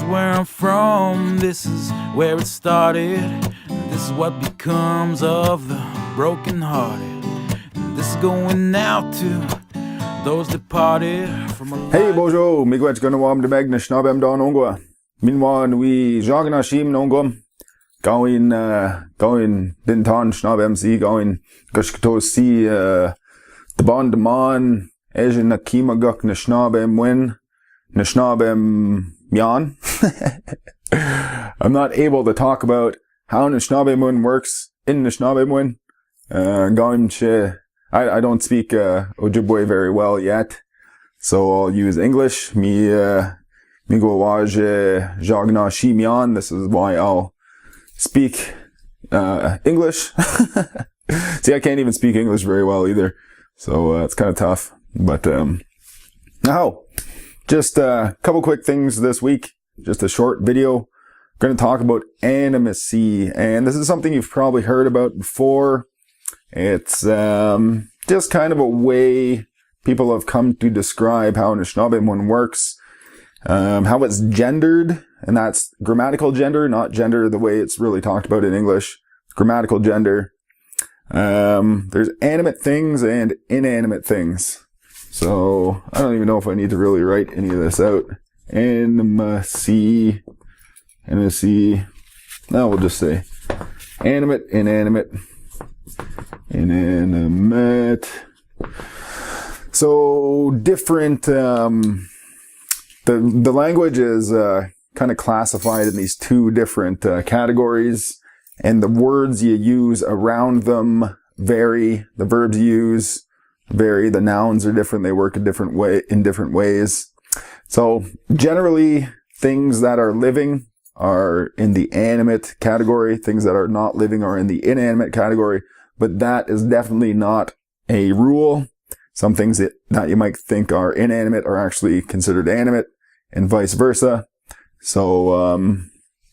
where I'm from, this is where it started. This is what becomes of the broken-hearted. This is going out to those departed from a Hey, bonjour, miigwech Nishnaabemdaa Noongo. Meanwhile, we jogna shim Noongo. Going Dintan Nishnaabemdaa going Gushkato see the bond man Asian Nakima Guk Nishnaabem win Nishnaabem Yan. I'm not able to talk about how Nishnaabemdaa works in Nishnaabemdaa. I don't speak Ojibwe very well yet, so I'll use English. Jogna Shimyan. This is why I'll speak English. See, I can't even speak English very well either, so it's kind of tough. But now, just a couple quick things this week. Just a short video. I'm going to talk about animacy, and this is something you've probably heard about before. It's just kind of a way people have come to describe how Nishnaabemdaa works, how it's gendered, and that's grammatical gender, not gender the way it's really talked about in English. Grammatical gender. There's animate things and inanimate things. So I don't even know if I need to really write any of this out. Animacy. Now we'll just say animate, inanimate. Inanimate. So different, the language is kind of classified in these two different categories, and the words you use around them vary. The verbs you use vary. The nouns are different. They work in different ways. So generally, things that are living are in the animate category. Things that are not living are in the inanimate category. But that is definitely not a rule. Some things that you might think are inanimate are actually considered animate, and vice versa. So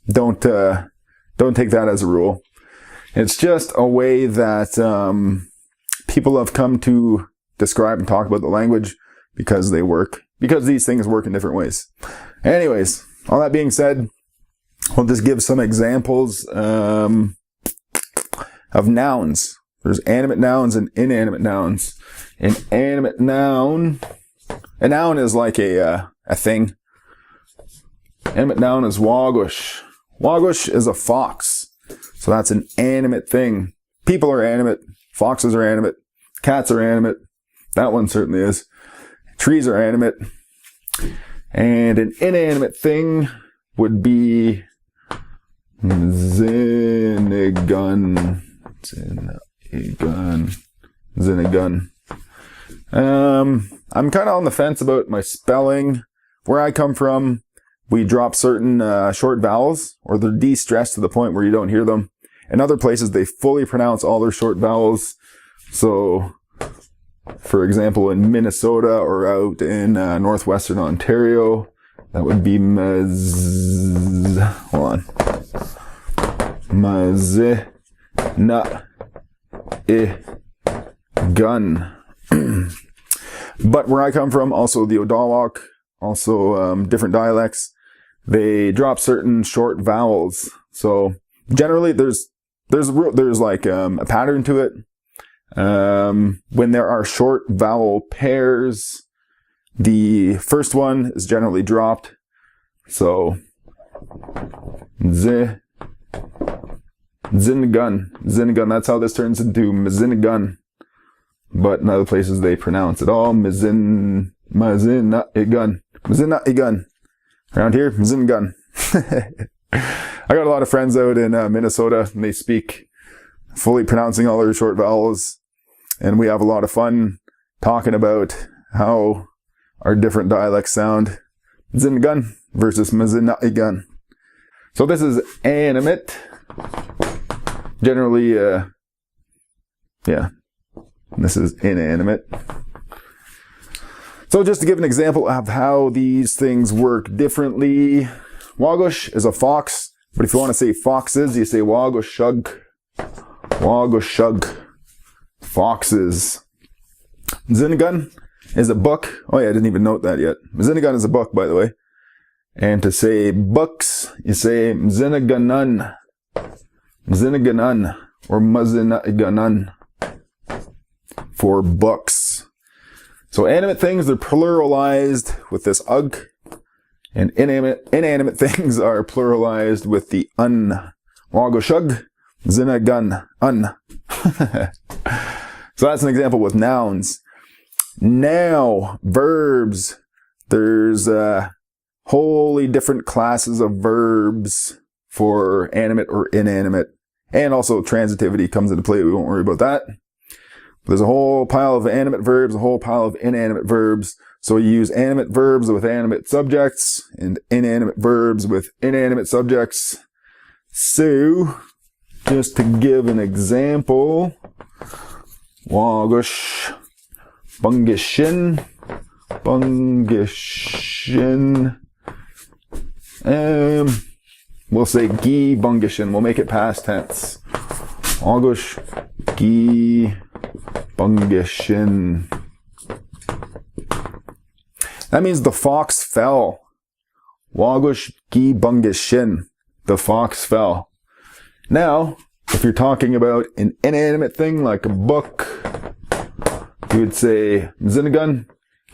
don't take that as a rule. It's just a way that people have come to describe and talk about the language because these things work in different ways. Anyways, all that being said, I'll just give some examples of nouns. There's animate nouns and inanimate nouns. An animate noun, a noun is like a thing. Animate noun is wagush. Wagush is a fox. So that's an animate thing. People are animate. Foxes are animate. Cats are animate. That one certainly is. Trees are animate. And an inanimate thing would be Zinigun. Zinigun. I'm kind of on the fence about my spelling. Where I come from, we drop certain short vowels, or they're de-stressed to the point where you don't hear them. In other places, they fully pronounce all their short vowels. So, for example, in Minnesota or out in northwestern Ontario, that would be hold on. Gun. But where I come from, also the Odawak, also different dialects, they drop certain short vowels. So generally, there's like a pattern to it. When there are short vowel pairs, the first one is generally dropped. So Zinigun. That's how this turns into Mazinigun. But in other places they pronounce it all Mazina'igun. Mazina'igun. Around here, Mazinagun. I got a lot of friends out in Minnesota, and they speak fully pronouncing all their short vowels. And we have a lot of fun talking about how our different dialects sound. Zinigun versus Mazina'igun. So this is animate. Generally, this is inanimate. So just to give an example of how these things work differently, wagush is a fox, but if you want to say foxes, you say wagushug. Wagushug. Foxes. Zinigun is a book. Oh yeah, I didn't even note that yet. Zinigun is a book, by the way. And to say books, you say mzinaganan. Mzinaganan or mazinaganan for books. So animate things, they're pluralized with this ug. And inanimate things are pluralized with the un. Wagoshug, zinagun, un. So that's an example with nouns. Now, verbs. There's wholly different classes of verbs for animate or inanimate. And also transitivity comes into play. We won't worry about that. There's a whole pile of animate verbs, a whole pile of inanimate verbs. So you use animate verbs with animate subjects and inanimate verbs with inanimate subjects. So, just to give an example, wagush, bungishin, bungishin, we'll say gi bungishin. We'll make it past tense. Wagush, gi bungishin. That means the fox fell. Wagush gi bungishin. The fox fell. Now, if you're talking about an inanimate thing like a book, you would say zinagun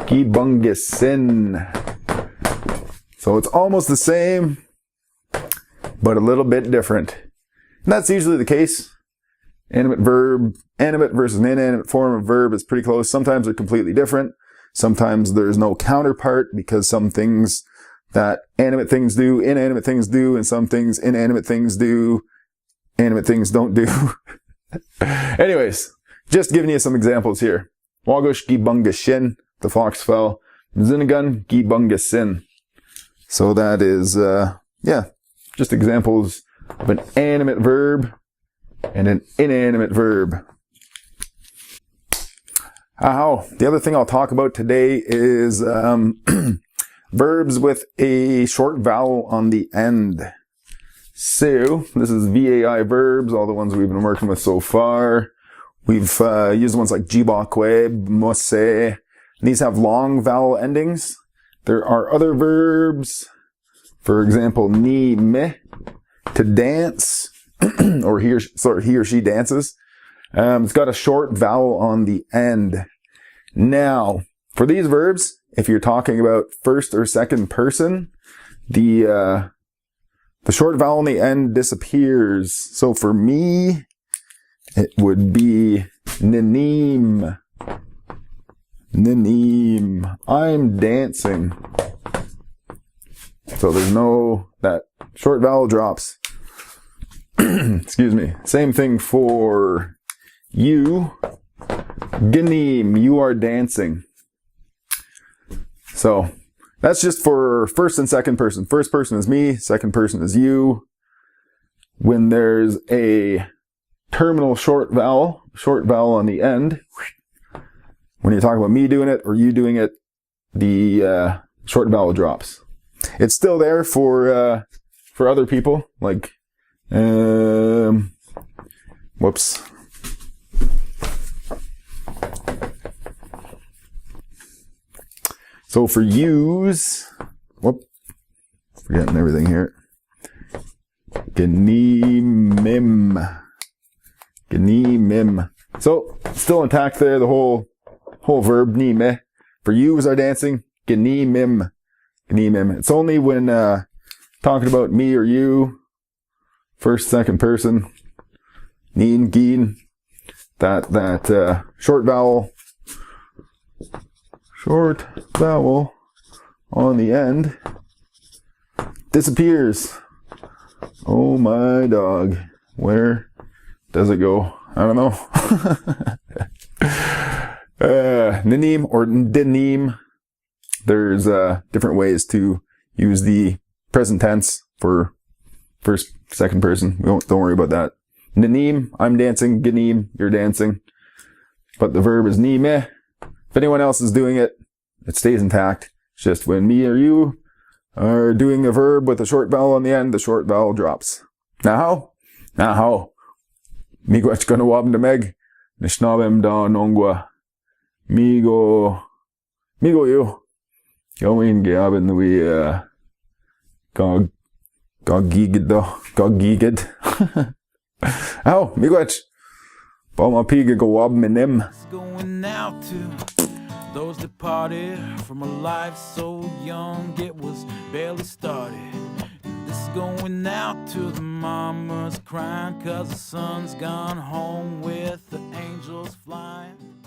gi bungisin. So it's almost the same, but a little bit different. And that's usually the case. Animate versus an inanimate form of verb is pretty close. Sometimes they're completely different. Sometimes there's no counterpart because some things that animate things do, inanimate things do, and some things inanimate things do, animate things don't do. Anyways, just giving you some examples here. Wagush gi bungishin, the fox fell. Zinagun gi bungisin. So that is, just examples of an animate verb and an inanimate verb. The other thing I'll talk about today is verbs with a short vowel on the end. So, this is VAI verbs, all the ones we've been working with so far. We've used ones like jibakwe, mose. These have long vowel endings. There are other verbs, for example, niimi, to dance, or he or she dances. It's got a short vowel on the end. Now, for these verbs, if you're talking about first or second person, the short vowel on the end disappears. So for me, it would be ninim. Ninim. I'm dancing. So there's that short vowel drops. Excuse me. Same thing for you. Ganim, you are dancing. So that's just for first and second person. First person is me, second person is you. When there's a terminal short vowel on the end, when you talk about me doing it or you doing it, the short vowel drops. It's still there for other people, like whoops. So for use, forgetting everything here. Ganimim. Ganimim. So still intact there, the whole verb niime. For use are dancing. Ganimim. Ganimim. It's only when talking about me or you, first, second person, neen, geen, that short vowel on the end disappears. Oh my dog. Where does it go? I don't know. Ninim or dinim. There's different ways to use the present tense for first, second person. Don't worry about that. Ninim, I'm dancing. Ganim, you're dancing. But the verb is niime. If anyone else is doing it, it stays intact. It's just when me or you are doing a verb with a short vowel on the end, the short vowel drops. Now, migo gonna wabn meg, Nishnaabemdaa Noongo, migo you, going gabin we Gigid. Oh, miigwech. Boma piga go wob minim. It's going out to those departed from a life so young it was barely started. This is going out to the mamas crying 'cause the sun's gone home with the angels flying.